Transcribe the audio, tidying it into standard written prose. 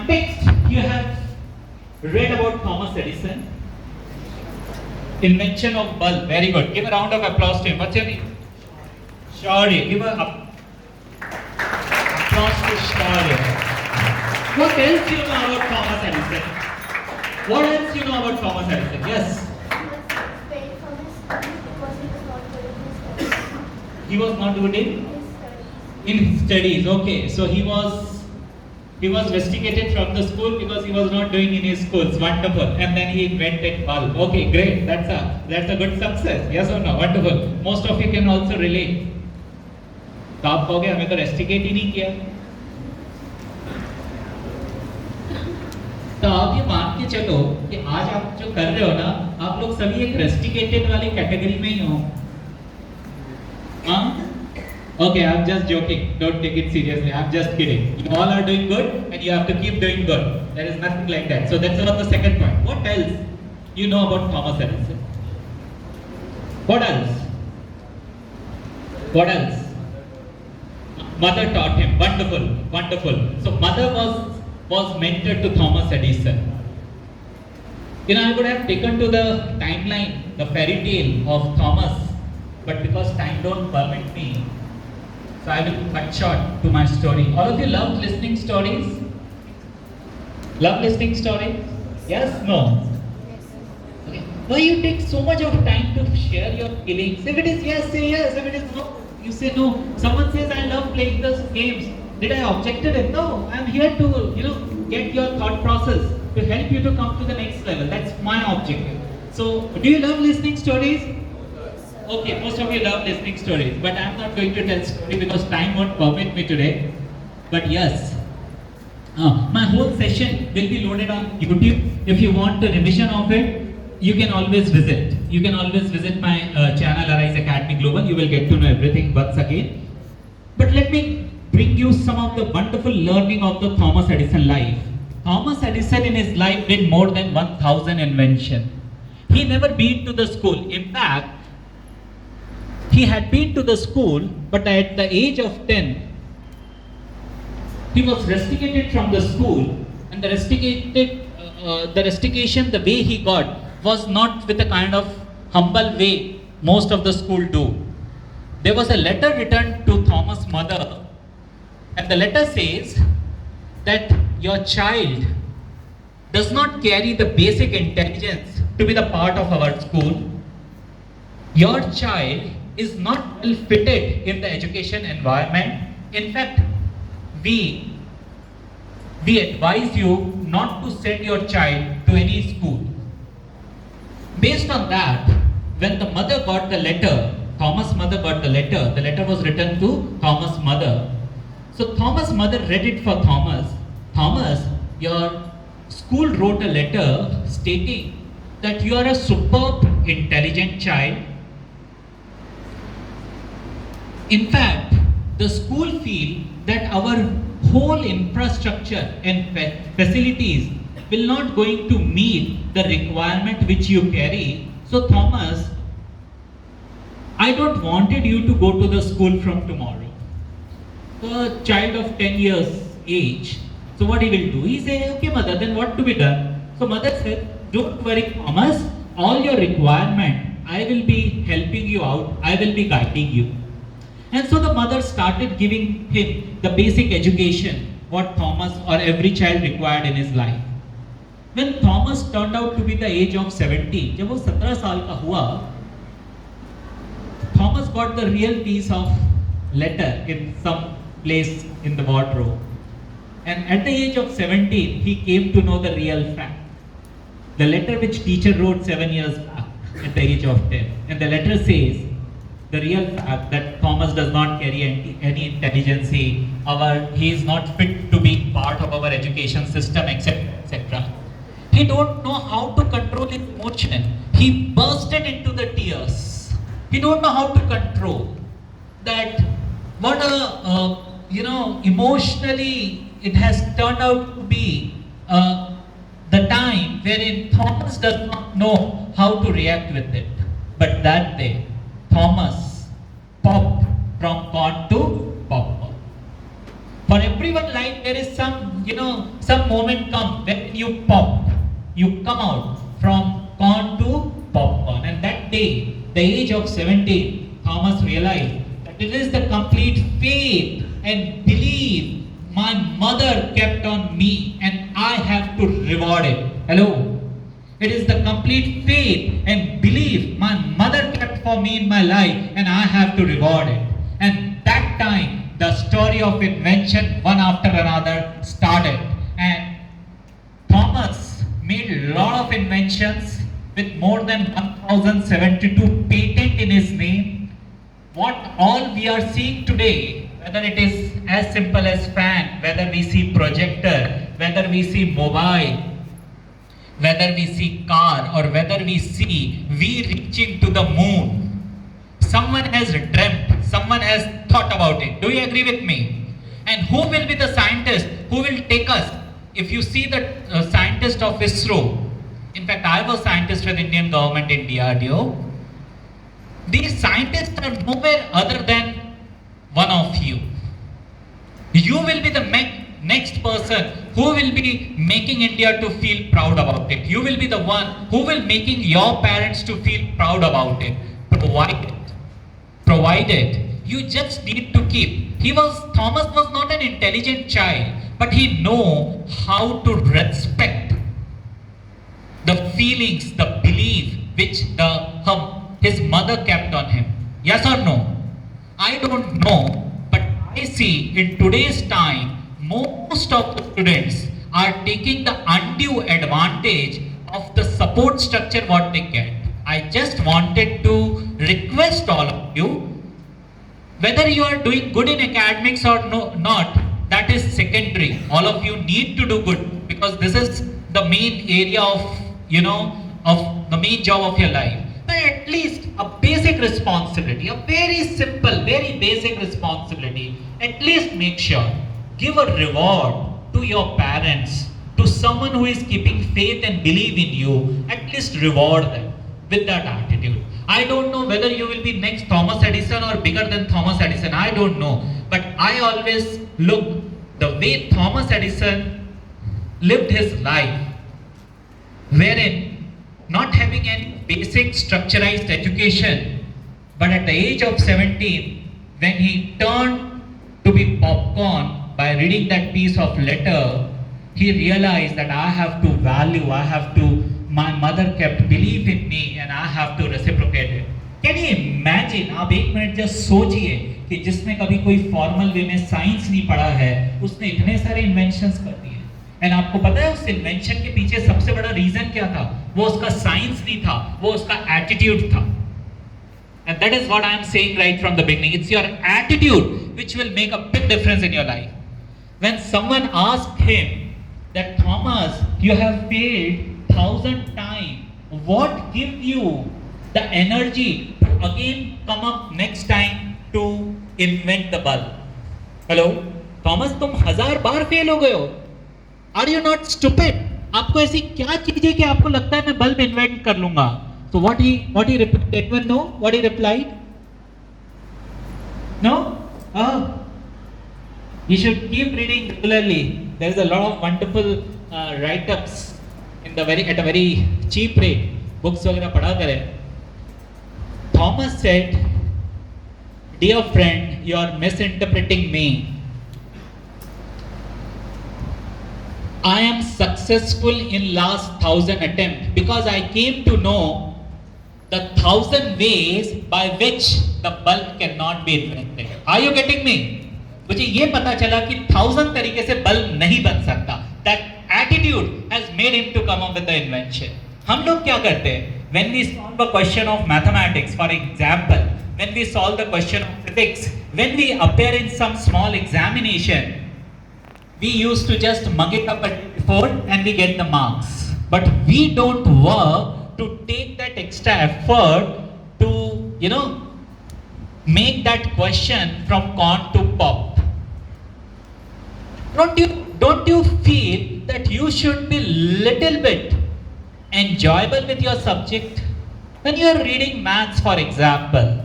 context, you have read about Thomas Edison. Invention of bulb. Very good. Give a round of applause to him. What's your name? Shaurya. Give a applause to Shaurya. What else you know about Thomas Edison? What else you know about Thomas Edison? Yes. He was not good in his studies. Okay, so he was rusticated from the school because he was not doing in his schools. Wonderful. And then he invented bulb. Okay, great. That's a good success. Yes or no? Wonderful. Most of you can also relate. तो आप कहोगे हमें तो rusticate ही नहीं किया. तो आप ये मान के चलो कि आज आप जो कर रहे हो ना, आप लोग सभी एक रेस्टिकेटेड वाली कैटेगरी में ही हो. Okay, I'm just joking. Don't take it seriously. I'm just kidding. You all are doing good and you have to keep doing good. There is nothing like that. So that's about the second point. What else you know about Thomas Edison? What else? What else? Mother taught him. Wonderful, wonderful. So mother was mentor to Thomas Edison. You know, I would have taken to the timeline, the fairy tale of Thomas, but because time don't permit me, so I will cut short to my story. All of you love listening stories? Love listening stories? Yes? No? Okay. Why you take so much of time to share your feelings? If it is yes, say yes. If it is no, you say no. Someone says I love playing those games. Did I objected it? No. I am here to get your thought process to help you to come to the next level. That's my objective. So, do you love listening stories? Okay, most of you love listening stories, but I am not going to tell story because time won't permit me today. But yes, my whole session will be loaded on YouTube. If you want a revision of it, you can always visit. You can always visit my channel, Arise Academy Global. You will get to know everything once again. But let me bring you some of the wonderful learning of the Thomas Edison life. Thomas Edison in his life did more than 1,000 inventions. He never been to the school. In fact, he had been to the school, but at the age of 10, he was rusticated from the school, and the rustication, the way he got, was not with the kind of humble way most of the school do. There was a letter written to Thomas' mother, and the letter says that your child does not carry the basic intelligence to be the part of our school. Your child is not well fitted in the education environment. In fact, we advise you not to send your child to any school. Based on that, when the mother got the letter, Thomas' mother got the letter was written to Thomas' mother. So Thomas' mother read it for Thomas. Thomas, your school wrote a letter stating that you are a superb, intelligent child. In fact, the school feel that our whole infrastructure and facilities will not going to meet the requirement which you carry. So Thomas, I don't wanted you to go to the school from tomorrow. The child of 10 years age. So what he will do? He say, okay mother, then what to be done? So mother said, don't worry Thomas, all your requirement, I will be helping you out, I will be guiding you. And so the mother started giving him the basic education what Thomas or every child required in his life. When Thomas turned out to be the age of 17, जब वो 17 साल का हुआ, Thomas got the real piece of letter in some place in the wardrobe. And at the age of 17, he came to know the real fact. The letter which teacher wrote 7 years back at the age of 10. And the letter says, the real fact that Thomas does not carry any intelligence, he is not fit to be part of our education system, etc., etc. He don't know how to control his emotion. He bursted into the tears. He don't know how to control that. What emotionally it has turned out to be the time wherein Thomas does not know how to react with it. But that day, Thomas popped from corn to popcorn. For everyone life, there is some, some moment come when you pop, you come out from corn to popcorn. And that day, the age of 17, Thomas realized that it is the complete faith and belief my mother kept on me and I have to reward it. Hello? It is the complete faith and belief my mother kept for me in my life and I have to reward it. And that time, the story of invention, one after another, started. And Thomas made a lot of inventions with more than 1072 patents in his name. What all we are seeing today, whether it is as simple as fan, whether we see projector, whether we see mobile, whether we see car, or whether we see we reaching to the moon, someone has dreamt, someone has thought about it. Do you agree with me? And who will be the scientist who will take us? If you see the scientist of ISRO, in fact I was scientist with Indian government in DRDO, these scientists are nowhere other than one of you. You will be the next person who will be making India to feel proud about it. You will be the one who will making your parents to feel proud about it. Provide it. You just need to keep. Thomas was not an intelligent child, but he know how to respect the feelings, the belief which his mother kept on him. Yes or no? I don't know, but I see in today's time, most of the students are taking the undue advantage of the support structure what they get. I just wanted to request all of you, whether you are doing good in academics or not, that is secondary. All of you need to do good because this is the main area of the main job of your life. But at least a basic responsibility, a very simple, very basic responsibility, at least make sure, give a reward to your parents, to someone who is keeping faith and believe in you, at least reward them with that attitude. I don't know whether you will be next Thomas Edison or bigger than Thomas Edison, I don't know. But I always look the way Thomas Edison lived his life, wherein not having any basic structurized education, but at the age of 17, when he turned to be popcorn by reading that piece of letter, he realized that I have to value, my mother kept belief in me and I have to reciprocate it. Can you imagine? आप एक minute just सोचिए कि जिसने कभी कोई formal way में science नहीं पढ़ा है, उसने इतने सारे इन्वेंशंस कर दिए। एंड आपको पता है उस इन्वेंशन के पीछे सबसे बड़ा रीजन क्या था? वो उसका साइंस नहीं था, वो उसका एटीट्यूड था। And that is what I am saying right from the beginning. It's your attitude which will make a big difference in your life. When someone asked him that, Thomas, you have failed 1,000 times, what gives you the energy to again come up next time to invent the bulb? Hello? Thomas, तुम 1000 बार fail हो गए हो। Are you not stupid? आपको ऐसी क्या चीज है कि आपको लगता है मैं बल्ब इन्वेंट कर लूंगा? So what he replied? Anyone know what he replied? No? Oh. You should keep reading regularly. There is a lot of wonderful write-ups at a very cheap rate. Books वगैरह पढ़ा करें. Thomas said, "Dear friend, you are misinterpreting me. I am successful in last 1,000 attempts because I came to know the 1,000 ways by which the bulb cannot be invented." Are you getting me? मुझे ये पता चला कि 1000 तरीके से bulb नहीं बन सकता. That attitude has made him to come up with the invention. हम लोग क्या करते हैं? When we solve a question of mathematics, for example, when we solve the question of physics, when we appear in some small examination, we used to just mug it up before and we get the marks. But we don't work to take that extra effort to, make that question from corn to pop. Don't you feel that you should be little bit enjoyable with your subject? When you are reading maths, for example,